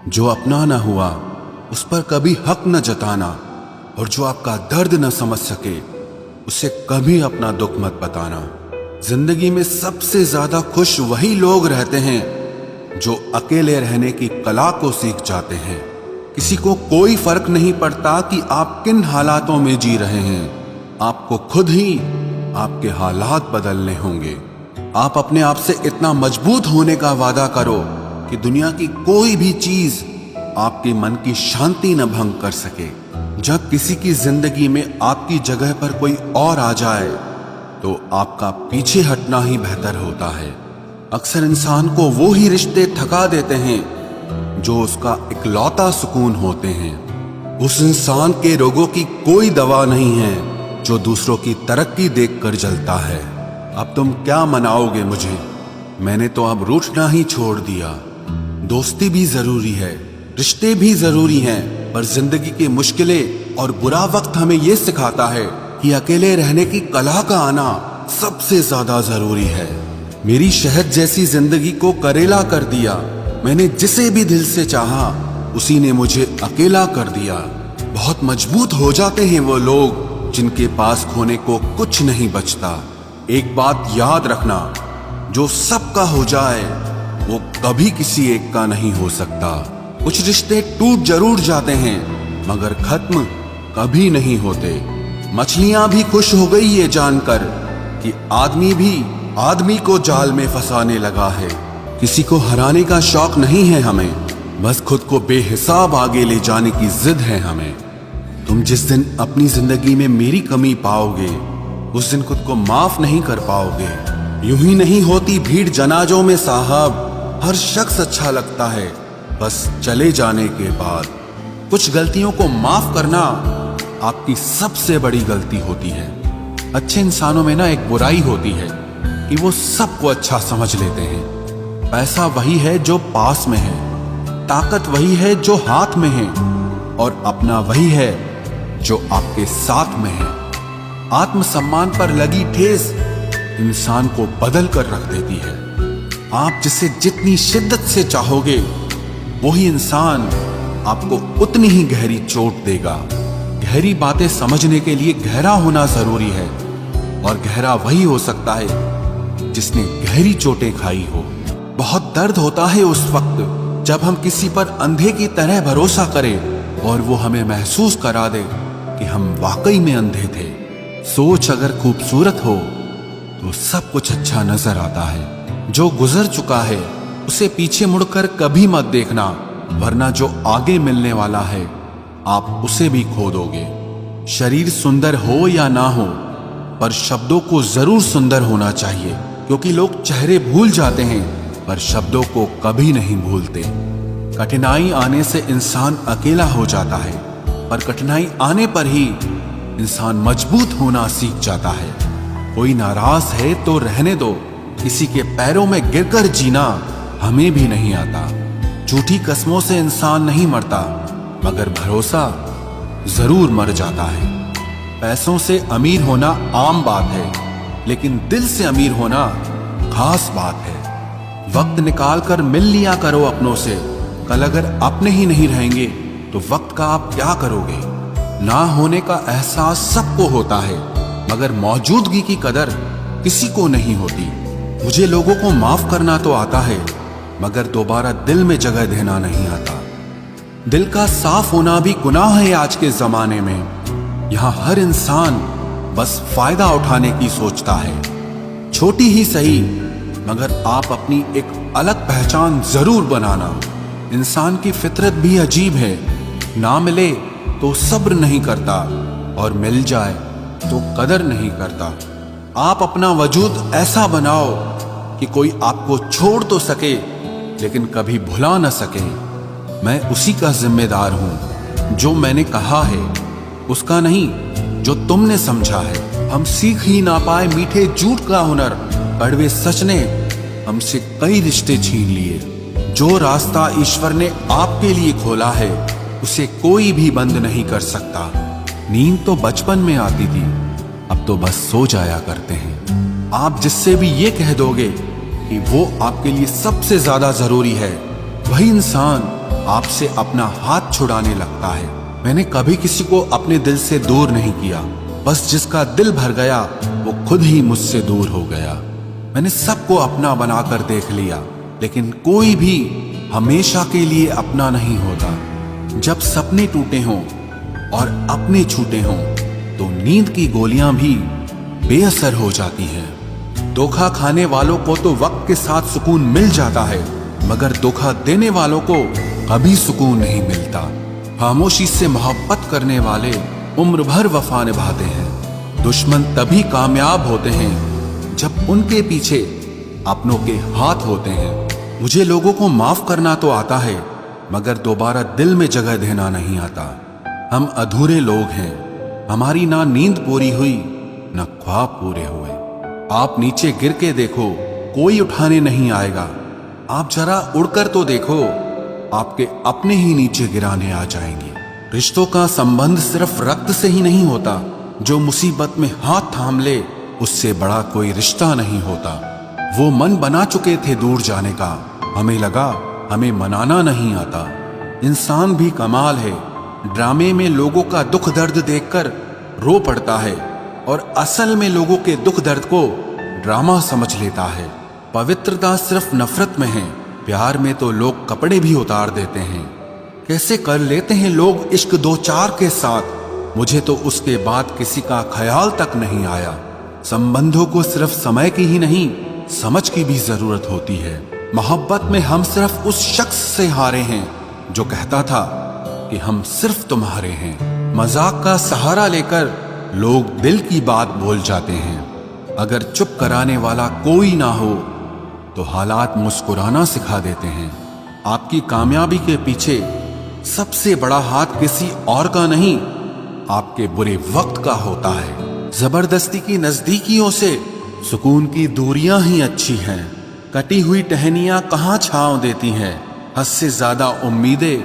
जो अपना न हुआ उस पर कभी हक न जताना, और जो आपका दर्द न समझ सके उसे कभी अपना दुख मत बताना। जिंदगी में सबसे ज्यादा खुश वही लोग रहते हैं जो अकेले रहने की कला को सीख जाते हैं। किसी को कोई फर्क नहीं पड़ता कि आप किन हालातों में जी रहे हैं, आपको खुद ही आपके हालात बदलने होंगे। आप अपने आप से इतना मजबूत होने का वादा करो कि दुनिया की कोई भी चीज आपके मन की शांति न भंग कर सके। जब किसी की जिंदगी में आपकी जगह पर कोई और आ जाए तो आपका पीछे हटना ही बेहतर होता है। अक्सर इंसान को वो ही रिश्ते थका देते हैं जो उसका इकलौता सुकून होते हैं। उस इंसान के रोगों की कोई दवा नहीं है जो दूसरों की तरक्की देखकर जलता है। अब तुम क्या मनाओगे मुझे, मैंने तो अब रूठना ही छोड़ दिया। दोस्ती भी जरूरी है, रिश्ते भी जरूरी हैं, पर जिंदगी की मुश्किलें और बुरा वक्त हमें ये सिखाता है कि अकेले रहने की कला का आना सबसे ज्यादा जरूरी है। मेरी शहद जैसी जिंदगी को करेला कर दिया। मैंने जिसे भी दिल से चाहा उसी ने मुझे अकेला कर दिया। बहुत मजबूत हो जाते हैं वो लोग जिनके पास खोने को कुछ नहीं बचता। एक बात याद रखना, जो सबका हो जाए वो कभी किसी एक का नहीं हो सकता। कुछ रिश्ते टूट जरूर जाते हैं मगर खत्म कभी नहीं होते। मछलियां भी खुश हो गई ये जानकर कि आदमी भी आदमी को जाल में फंसाने लगा है। किसी को हराने का शौक नहीं है हमें, बस खुद को बेहिसाब आगे ले जाने की जिद है हमें। तुम जिस दिन अपनी जिंदगी में मेरी कमी पाओगे उस दिन खुद को माफ नहीं कर पाओगे। यूं ही नहीं होती भीड़ जनाजों में साहब, हर शख्स अच्छा लगता है बस चले जाने के बाद। कुछ गलतियों को माफ करना आपकी सबसे बड़ी गलती होती है। अच्छे इंसानों में ना एक बुराई होती है कि वो सबको अच्छा समझ लेते हैं। पैसा वही है जो पास में है, ताकत वही है जो हाथ में है, और अपना वही है जो आपके साथ में है। आत्मसम्मान पर लगी ठेस इंसान को बदल कर रख देती है। आप जिसे जितनी शिद्दत से चाहोगे वही इंसान आपको उतनी ही गहरी चोट देगा। गहरी बातें समझने के लिए गहरा होना जरूरी है, और गहरा वही हो सकता है जिसने गहरी चोटें खाई हो। बहुत दर्द होता है उस वक्त जब हम किसी पर अंधे की तरह भरोसा करें और वो हमें महसूस करा दे कि हम वाकई में अंधे थे। सोच अगर खूबसूरत हो तो सब कुछ अच्छा नजर आता है। जो गुजर चुका है उसे पीछे मुड़कर कभी मत देखना, वरना जो आगे मिलने वाला है आप उसे भी खो दोगे। शरीर सुंदर हो या ना हो, पर शब्दों को जरूर सुंदर होना चाहिए, क्योंकि लोग चेहरे भूल जाते हैं पर शब्दों को कभी नहीं भूलते। कठिनाई आने से इंसान अकेला हो जाता है, पर कठिनाई आने पर ही इंसान मजबूत होना सीख जाता है। कोई नाराज है तो रहने दो, किसी के पैरों में गिरकर जीना हमें भी नहीं आता। झूठी कस्मों से इंसान नहीं मरता, मगर भरोसा जरूर मर जाता है। पैसों से अमीर होना आम बात है, लेकिन दिल से अमीर होना खास बात है। वक्त निकाल कर मिल लिया करो अपनों से। कल अगर अपने ही नहीं रहेंगे तो वक्त का आप क्या करोगे। ना होने का एहसास सबको होता है, मगर मौजूदगी की कदर किसी को नहीं होती। मुझे लोगों को माफ करना तो आता है, मगर दोबारा दिल में जगह देना नहीं आता। दिल का साफ होना भी गुनाह है आज के जमाने में। यहाँ हर इंसान बस फायदा उठाने की सोचता है। छोटी ही सही, मगर आप अपनी एक अलग पहचान जरूर बनाना। इंसान की फितरत भी अजीब है, ना मिले तो सब्र नहीं करता, और मिल जाए तो कदर नहीं करता। आप अपना वजूद ऐसा बनाओ कि कोई आपको छोड़ तो सके लेकिन कभी भुला न सके। मैं उसी का जिम्मेदार हूं, जो मैंने कहा है उसका नहीं जो तुमने समझा है। हम सीख ही ना पाए मीठे झूठ का हुनर, कड़वे सच ने हमसे कई रिश्ते छीन लिए। जो रास्ता ईश्वर ने आपके लिए खोला है उसे कोई भी बंद नहीं कर सकता। नींद तो बचपन में आती थी, अब तो बस सो जाया करते हैं। आप जिससे भी ये कह दोगे कि वो आपके लिए सबसे ज्यादा जरूरी है, वही इंसान आपसे अपना हाथ छुड़ाने लगता है। मैंने कभी किसी को अपने दिल से दूर नहीं किया, बस जिसका दिल भर गया वो खुद ही मुझसे दूर हो गया। मैंने सबको अपना बनाकर देख लिया, लेकिन कोई भी हमेशा के लिए अपना नहीं होता। जब सपने टूटे हों और अपने छूटे हों तो नींद की गोलियां भी बेअसर हो जाती हैं। धोखा खाने वालों को तो वक्त के साथ सुकून मिल जाता है, मगर धोखा देने वालों को कभी सुकून नहीं मिलता। खामोशी से मोहब्बत करने वाले उम्र भर वफा निभाते हैं। दुश्मन तभी कामयाब होते हैं जब उनके पीछे अपनों के हाथ होते हैं। मुझे लोगों को माफ करना तो आता है, मगर दोबारा दिल में जगह देना नहीं आता। हम अधूरे लोग हैं, हमारी ना नींद पूरी हुई ना ख्वाब पूरे हुए। आप नीचे गिर के देखो, कोई उठाने नहीं आएगा। आप जरा उड़कर तो देखो, आपके अपने ही नीचे गिराने आ जाएंगे। रिश्तों का संबंध सिर्फ रक्त से ही नहीं होता। जो मुसीबत में हाथ थाम ले उससे बड़ा कोई रिश्ता नहीं होता। वो मन बना चुके थे दूर जाने का, हमें लगा हमें मनाना नहीं आता। इंसान भी कमाल है, ड्रामे में लोगों का दुख दर्द देखकर रो पड़ता है और असल में लोगों के दुख दर्द को ड्रामा समझ लेता है। पवित्रता सिर्फ नफरत में है, प्यार में तो लोग कपड़े भी उतार देते हैं। कैसे कर लेते हैं लोग इश्क दो चार के साथ, मुझे तो उसके बाद किसी का ख्याल तक नहीं आया। संबंधों को सिर्फ समय की ही नहीं, समझ की भी जरूरत होती है। मोहब्बत में हम सिर्फ उस शख्स से हारे हैं जो कहता था कि हम सिर्फ तुम्हारे हैं। मजाक का सहारा लेकर लोग दिल की बात बोल जाते हैं। अगर चुप कराने वाला कोई ना हो तो हालात मुस्कुराना सिखा देते हैं। आपकी कामयाबी के पीछे सबसे बड़ा हाथ किसी और का नहीं, आपके बुरे वक्त का होता है। जबरदस्ती की नजदीकियों से सुकून की दूरियां ही अच्छी हैं। कटी हुई टहनियां कहाँ छांव देती हैं, हद से ज्यादा उम्मीदें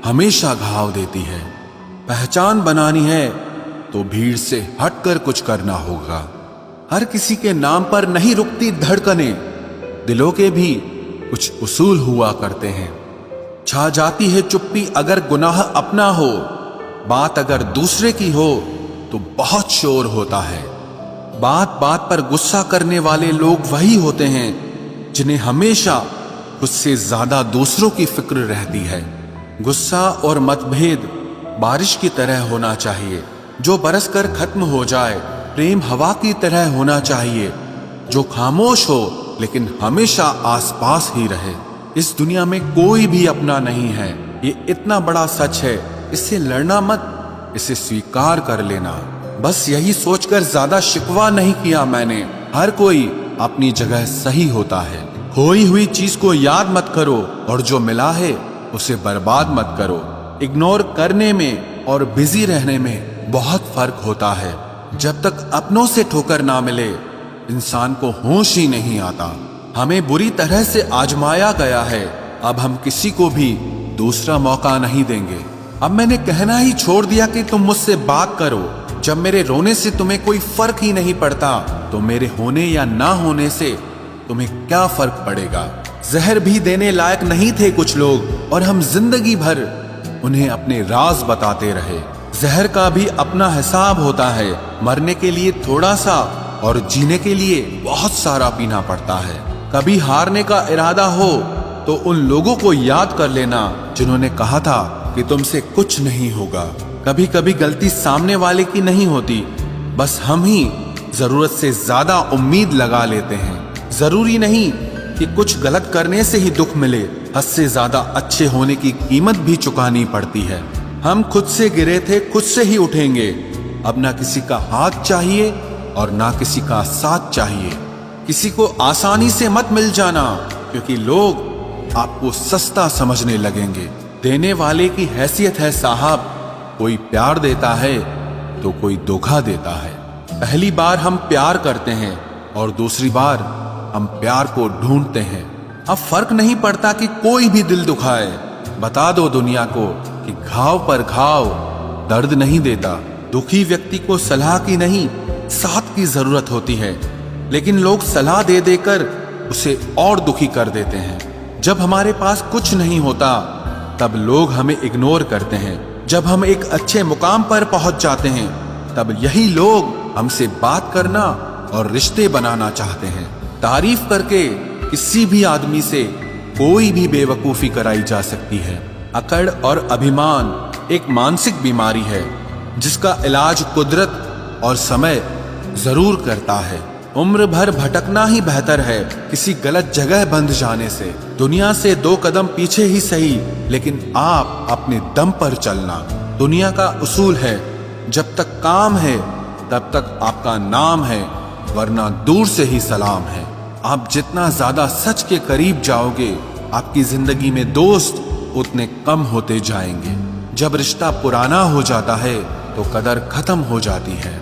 हमेशा घाव देती है। पहचान बनानी है तो भीड़ से हटकर कुछ करना होगा। हर किसी के नाम पर नहीं रुकती धड़कनें, दिलों के भी कुछ उसूल हुआ करते हैं। छा जाती है चुप्पी अगर गुनाह अपना हो, बात अगर दूसरे की हो तो बहुत शोर होता है। बात बात पर गुस्सा करने वाले लोग वही होते हैं जिन्हें हमेशा खुद से ज्यादा दूसरों की फिक्र रहती है। गुस्सा और मतभेद बारिश की तरह होना चाहिए, जो बरसकर खत्म हो जाए। प्रेम हवा की तरह होना चाहिए, जो खामोश हो लेकिन हमेशा आसपास ही रहे। इस दुनिया में कोई भी अपना नहीं है, ये इतना बड़ा सच है। इससे लड़ना मत, इसे स्वीकार कर लेना। बस यही सोचकर ज्यादा शिकवा नहीं किया मैंने। हर कोई अपनी जगह सही होता है। खोई हुई चीज को याद मत करो और जो मिला है उसे बर्बाद मत करो। इग्नोर करने में और बिजी रहने में बहुत फर्क होता है। जब तक अपनों से ठोकर ना मिले इंसान को होश ही नहीं आता। हमें बुरी तरह से आजमाया गया है, अब हम किसी को भी दूसरा मौका नहीं देंगे। अब मैंने कहना ही छोड़ दिया कि तुम मुझसे बात करो। जब मेरे रोने से तुम्हें कोई फर्क ही नहीं पड़ता तो मेरे होने या ना होने से तुम्हें क्या फर्क पड़ेगा। जहर भी देने लायक नहीं थे कुछ लोग और हम जिंदगी भर उन्हें अपने राज बताते रहे। जहर का भी अपना हिसाब होता है, मरने के लिए थोड़ा सा और जीने के लिए बहुत सारा पीना पड़ता है। कभी हारने का इरादा हो तो उन लोगों को याद कर लेना जिन्होंने कहा था कि तुमसे कुछ नहीं होगा। कभी कभी गलती सामने वाले की नहीं होती, बस हम ही जरूरत से ज्यादा उम्मीद लगा लेते हैं। जरूरी नहीं कि कुछ गलत करने से ही दुख मिले, हद से ज्यादा अच्छे होने की कीमत भी चुकानी पड़ती है। हम खुद से गिरे थे, खुद से ही उठेंगे। अब ना किसी का हाथ चाहिए और ना किसी का साथ चाहिए। किसी को आसानी से मत मिल जाना, क्योंकि लोग आपको सस्ता समझने लगेंगे। देने वाले की हैसियत है साहब, कोई प्यार देता है तो कोई धोखा देता है। पहली बार हम प्यार करते हैं और दूसरी बार हम प्यार को ढूंढते हैं। अब फर्क नहीं पड़ता कि कोई भी दिल दुखाए। बता दो दुनिया को कि घाव पर घाव दर्द नहीं देता। दुखी व्यक्ति को सलाह की नहीं, साथ की जरूरत होती है, लेकिन लोग सलाह दे देकर उसे और दुखी कर देते हैं। जब हमारे पास कुछ नहीं होता तब लोग हमें इग्नोर करते हैं। जब हम एक अच्छे मुकाम पर पहुंच जाते हैं तब यही लोग हमसे बात करना और रिश्ते बनाना चाहते हैं। तारीफ करके किसी भी आदमी से कोई भी बेवकूफी कराई जा सकती है। अकड़ और अभिमान एक मानसिक बीमारी है जिसका इलाज कुदरत और समय जरूर करता है। उम्र भर भटकना ही बेहतर है किसी गलत जगह बंध जाने से। दुनिया से 2 कदम पीछे ही सही, लेकिन आप अपने दम पर चलना। दुनिया का उसूल है, जब तक काम है तब तक आपका नाम है, वरना दूर से ही सलाम है। आप जितना ज्यादा सच के करीब जाओगे, आपकी जिंदगी में दोस्त उतने कम होते जाएंगे। जब रिश्ता पुराना हो जाता है तो कदर खत्म हो जाती है।